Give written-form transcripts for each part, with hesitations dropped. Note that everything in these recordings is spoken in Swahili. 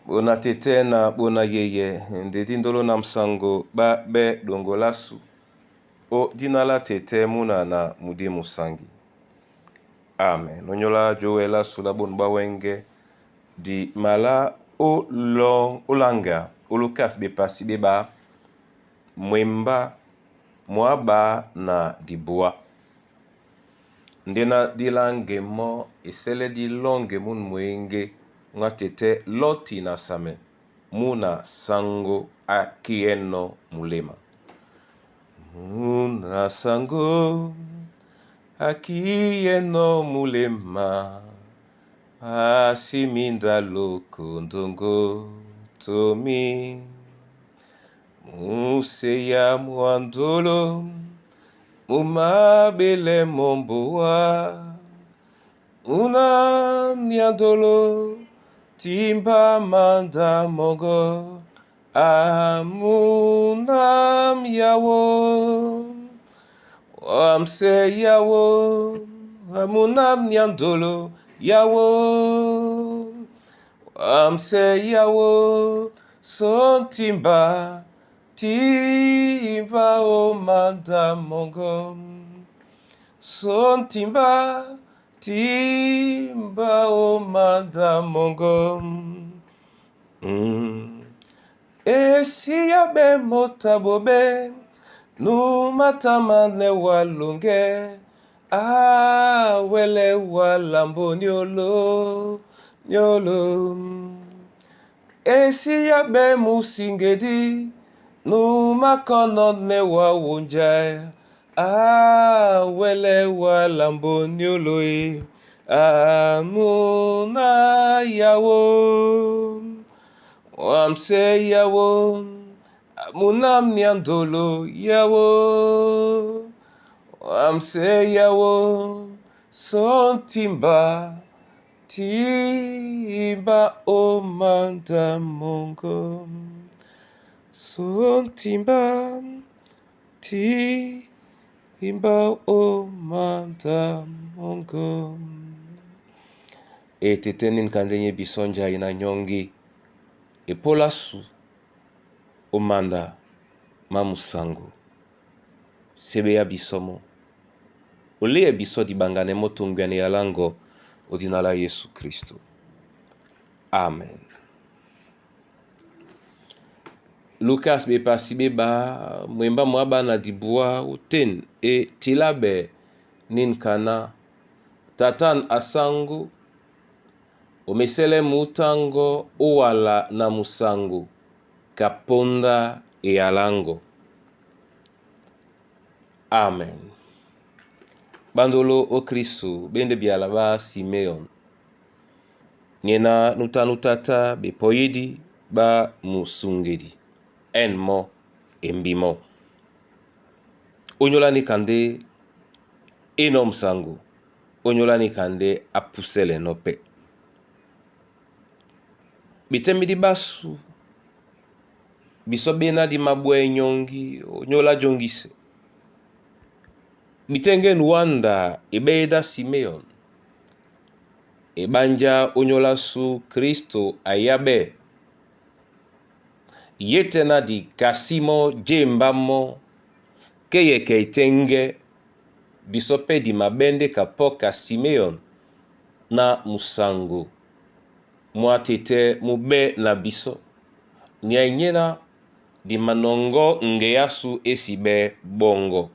Bona tete na bona yeye ndedi ndolo na msango ba be dongo lasu o dinala tete muna na mudi musangi. Amen. Onyola jowe lasu la bon ba wenge di mala o long olanga o lukas be pasi be ba mwemba mwaba na dibua. Ndena dilange mo isele di longe mun mwenge nga tete loti na same muna sango akieno mulema. Muna sango akieno mulema asiminda loko ndongo tomi museya muandolo umabele momboa una niandolo timba manda mongo amunam yawo amse yawo amunam niandolo yawo amse yawo son timba o manda mongo son timba o manda mongo esi ya be motabobe nu matamane walunge wele walambo nyolo esi ya be musingedi nu makono ne wa wunja wele walambo nyolo amuna yawo amse yawo amunam niandolo yawo amse yawo son timba o manda mongo son timba o manda mongo. Tetenin kandenye bisonja ina nyongi epolasu o manda mamusango sebe ya bisomo ole ya biso di bangane motungwane ya lango odinala Yesu Kristo. Amen. Lukas be pasi be ba mwemba mwaba na dibua uten tilabe ninkana tatan asango omesele mutango uwala na musango kaponda alango. Amen. Bandolo o Kristo bende biala ba Simeon nyena nutanutata be poyedi ba musungedi enmo embimo onyola ni kande enom sango onyola ni kande apusele nope bitemidi basu bisobena di mabwe nyongi onyola jongise bitenge nwanda ebeda Simeon ebanja onyola su Kristo ayabe yetena di kasimo jembamo keye keitenge bisope di mabende kapoka Simeon na musango mwatete mube na biso nyanyena di manongo ngeyasu esibe bongo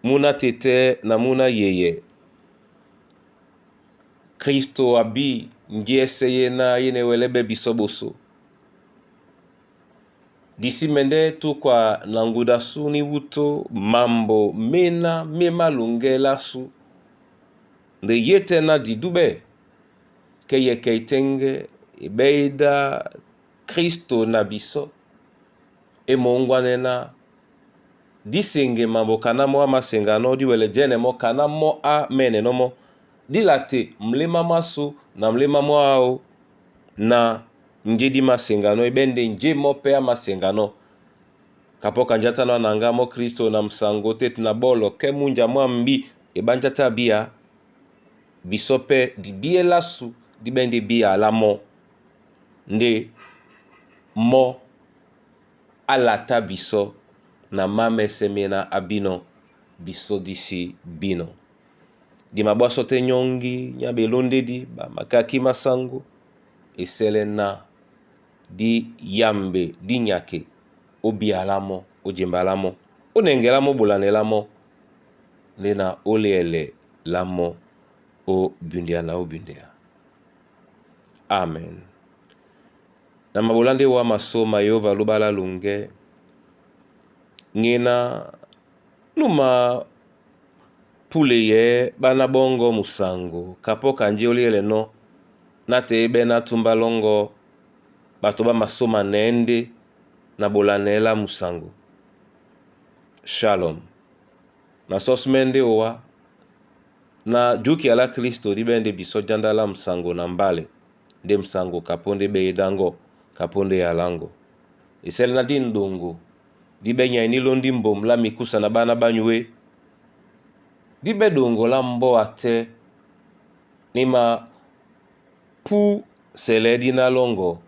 muna tete na muna yeye Kristo abi ngieseye na yene welebe bisoboso disi mende tu kwa nanguda su ni wuto mambo mena mema lungela su nde yete na di dube keye keitenge ibeida Kristo na biso emongwane na disenge mambo kanamo amasengano diwele jene mo kanamo a mene nomo dilate mlema masu na mlema mo ao na njedi masengano ebende njemo pe masengano kapoka njata na nanga mo Kristo na msango tet na bolo ke munja mwambi ebanja tabia bisope di bielasu di bende bia lamo nde mo alata biso na mamese mena abino biso disi bino. Di mabwaso te nyongi nyabe londe di ba makaki masango esele na di yambe di nyake obialamo ojimbalamo onengelamo bolanelamo lena oleele lamo o bundia na o bundia. Amen. Na mabolande wa masoma yova lubala lunge ngena numa puleye bana bongo musango kapo kanji oliele no nate ebe na tumbalongo batoba masoma nende na bolanela musango. Shalom. Na sosmende owa na juki ala Kristo dibende biso jandala musango na mbale de musango kaponde be dango kaponde yalango isele na din dongo dibe nya ni londi mbom la mikusa na bana banywe dibe dongo la mbo ate nima pu sele dina longo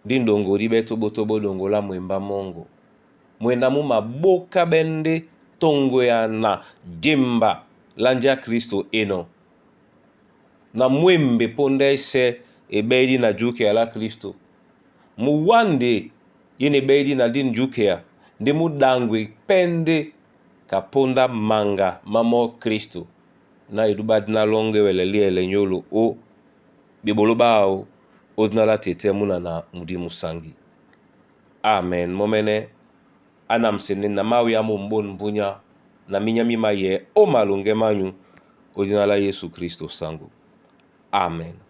din dongo dibe tobo dongo la mwemba mongo mwenda mu maboka bende tongo ya na jemba lanja Kristo eno na mwembe ponde se ebedi na juke ala Kristo muwande yene bedi na din juke ya ndi mudangwe pende kaponda manga mamo Kristo na idubad na longe wele liele nyolo o bibolo bao odnala tete muna na mudi musangi. Amen. Momene anamsene na mawi ya mbon mbunya na minyami maye o malunge manyu odinala Yesu Kristo sangu. Amen.